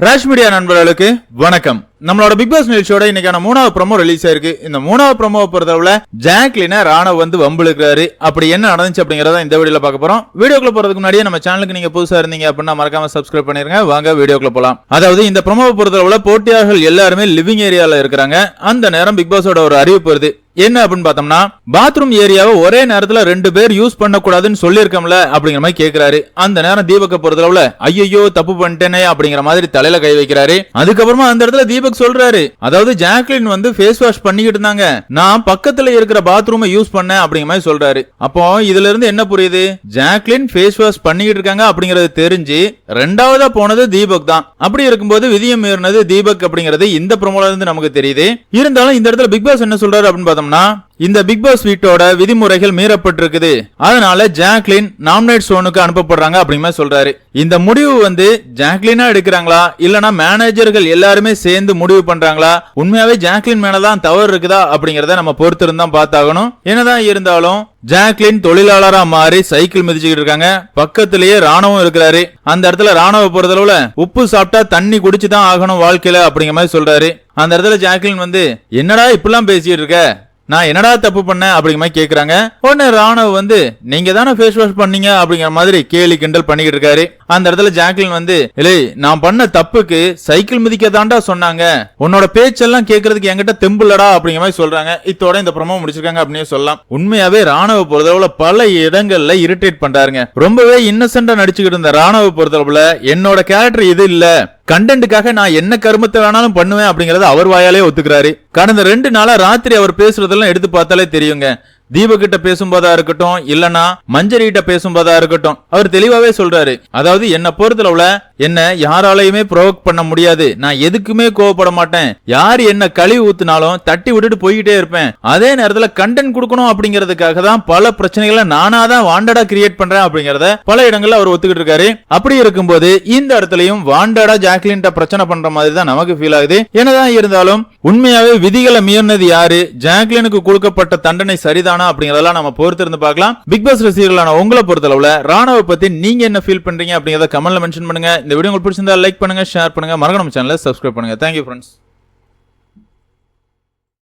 Rash media நண்பர்களுக்கு வணக்கம். நம்மளோட பிக் பாஸ் நிகழ்ச்சியோட இன்னைக்கான 3வது ப்ரோமோ ரிலீஸ் ஆயிருக்கு. இந்த 3வது ப்ரோமோவை பொறுத்தவரை ஜாக்லின ராணவ் வந்து வம்பிழுக்கிறாரு. அப்படி என்ன நடந்துச்சு அப்படிங்கறத இந்த வீடியோல பார்க்க போறோம். வீடியோக்குள்ள போறதுக்கு முன்னாடியே நம்ம சேனலுக்கு நீங்க புதுசா இருந்தீங்க அப்படின்னா மறக்காம சப்ஸ்கிரைப் பண்ணிருங்க. வாங்க வீடியோக்குள்ள போலாம். அதாவது இந்த ப்ரோமோவை பொறுத்தவரை போட்டியாளர்கள் எல்லாருமே லிவிங் ஏரியால இருக்காங்க. அந்த நேரம் பிக் பாஸோட ஒரு அறிவிப்பு வருது. என்ன அப்படின்னு பார்த்தோம்னா, பாத்ரூம் ஏரியாவை ஒரே நேரத்துல 2 பேர் யூஸ் பண்ண கூடாதுன்னு சொல்லிருக்கோம்ல அப்படிங்கிற மாதிரி கேக்குறாரு. அந்த நேரம் தீபக்க பொறுத்தளவுல ஐயோ தப்பு பண்ணிட்டேனே அப்படிங்கிற மாதிரி தலையில கை வைக்கிறாரு. அதுக்கப்புறமா அந்த இடத்துல தீபக் சொல்றாரு, அதாவது ஜாக்லின் வந்து ஃபேஸ் வாஷ் பண்ணிக்கிட்டு இருந்தாங்க, நான் பக்கத்துல இருக்கிற பாத்ரூமை யூஸ் பண்ணேன் அப்படிங்கிற மாதிரி சொல்றாரு. அப்போ இதுல இருந்து என்ன புரியுது, ஜாக்லின் ஃபேஸ் வாஷ் பண்ணிக்கிட்டு இருக்காங்க அப்படிங்கறது தெரிஞ்சு ரெண்டாவதா போனது தீபக் தான். அப்படி இருக்கும்போது விதியை மீறினது தீபக் அப்படிங்கிறது இந்த ப்ரோமோல இருந்து நமக்கு தெரியுது. இருந்தாலும் இந்த இடத்துல பிக் பாஸ் என்ன சொல்றாரு அப்படின்னு பார்த்தோம்னா, இந்த பிக் பாஸ் வீட்டோட விதிமுறைகள் மீறப்பட்டிருக்குது, அதனால ஜாக்லின் நாமினேட் சோனுக்கு அனுப்பப்படுறாங்க அப்படிங்கிற சொல்றாரு. இந்த முடிவு வந்து ஜாக்லினா எடுக்கிறாங்களா இல்லனா மேனேஜர்கள் எல்லாருமே சேர்ந்து முடிவு பண்றாங்களா, உண்மையாவே ஜாக்லின் மேலதான் தவறு இருக்குதா அப்படிங்கறத நம்ம பொறுத்திருந்தா பார்த்தாகணும். என்னதான் இருந்தாலும் ஜாக்லின் தொழிலாளரா மாறி சைக்கிள் மிதிச்சுக்கிட்டு இருக்காங்க. பக்கத்திலேயே ராணுவம் இருக்கிறாரு. அந்த இடத்துல ராணுவ பொறுத்தளவுல உப்பு சாப்பிட்டா தண்ணி குடிச்சுதான் ஆகணும் வாழ்க்கையில அப்படிங்கிற மாதிரி சொல்றாரு. அந்த இடத்துல ஜாக்லின் வந்து என்னடா இப்பெல்லாம் பேசிட்டு இருக்க, நான் என்னடா தப்பு பண்ண அப்படிங்கிற மாதிரி கேக்குறாங்க. உடனே ராணுவ வந்து நீங்க தானே ஃபேஸ் வாஷ் பண்ணீங்க அப்படிங்கிற மாதிரி கேலி கிண்டல் பண்ணிக்கிட்டு இருக்காரு. அந்த இடத்துல ஜாக்லின் வந்து இல்லை நான் பண்ண தப்புக்கு சைக்கிள் மிதிக்க தாண்டா சொன்னாங்க, உன்னோட பேச்செல்லாம் கேட்கறதுக்கு என்கிட்ட தெம்புலடா அப்படிங்கிற மாதிரி சொல்றாங்க. இதோட இந்த ப்ரோமோ முடிச்சிருக்காங்க அப்படின்னு சொல்லலாம். உண்மையாவே ராணுவ பொறுத்தளவுல பல இடங்கள்ல இரிட்டேட் பண்றாருங்க. ரொம்பவே இன்னசென்டா நடிச்சுக்கிட்டு இருந்த ராணுவ பொறுத்தளவுல என்னோட கேரக்டர் இது இல்ல, கண்டென்ட்டுக்காக நான் என்ன கருமத்தை வேணாலும் பண்ணுவேன் அப்படிங்கறத அவர் வாயாலே ஒத்துக்கிறாரு. கடந்த 2 நாளா ராத்திரி அவர் பேசுறதெல்லாம் எடுத்து பார்த்தாலே தெரியுங்க. தீபக்கிட்ட பேசும்போதா இருக்கட்டும் இல்லனா மஞ்சரிட்ட பேசும்போதா இருக்கட்டும் அவர் தெளிவாவே சொல்றாரு, அதாவது என்ன பொறுத்தளவுல என்ன யாராலையுமே ப்ரோவோக் பண்ண முடியாது, நான் எதுக்குமே கோவப்பட மாட்டேன், யார் என்ன கழுவி ஊத்துனாலும் தட்டி விட்டுட்டு போய்கிட்டே இருப்பேன், அதே நேரத்துல கண்டென்ட் கொடுக்கணும் அப்படிங்கறதுக்காக தான் பல பிரச்சனைகளை நானா தான் வாண்டடா கிரியேட் பண்றேன் அப்படிங்கறத பல இடங்கள்ல அவர் ஒத்துக்கிட்டு இருக்காரு. அப்படி இருக்கும்போது இந்த இடத்துலயும் வாண்டடா ஜாக்லின் பிரச்சனை பண்ற மாதிரி தான் நமக்கு ஃபீல் ஆகுது. என்னதான் இருந்தாலும் உண்மையாவே விதிகளை மீறினது யாரு, ஜாக்லினுக்கு கொடுக்கப்பட்ட தண்டனை சரிதானா அப்படிங்கறதெல்லாம் நம்ம பொறுத்திருந்து பார்க்கலாம். பிக் பாஸ் ரசிகர்களான உங்களை பொறுத்தளவுல ராணுவ பத்தி நீங்க என்ன ஃபீல் பண்றீங்க அப்படிங்கறத கமெண்ட்ல மென்ஷன் பண்ணுங்க. இந்த வீடியோ உங்களுக்கு பிடிச்சிருந்தா லைக் பண்ணுங்க, ஷேர் பண்ணுங்க, மறக்காம நம்ம சேனலை சப்ஸ்கிரைப் பண்ணுங்க. Thank you friends.